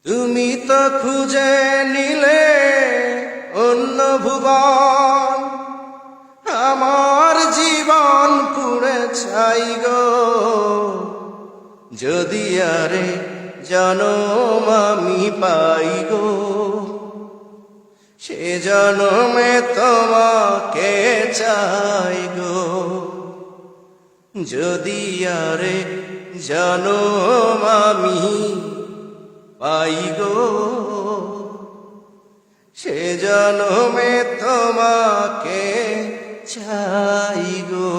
তুমি তো খুঁজে নিলে অন্য ভুবন, আমার জীবন পুড়ে ছাই গো। যদি আরে জনম আমি পাই গো, সে জনমে তোমাকে চাই গো। যদি আরে জনম আমি পাই গো, সে জনমে তোমাকে চাই গো।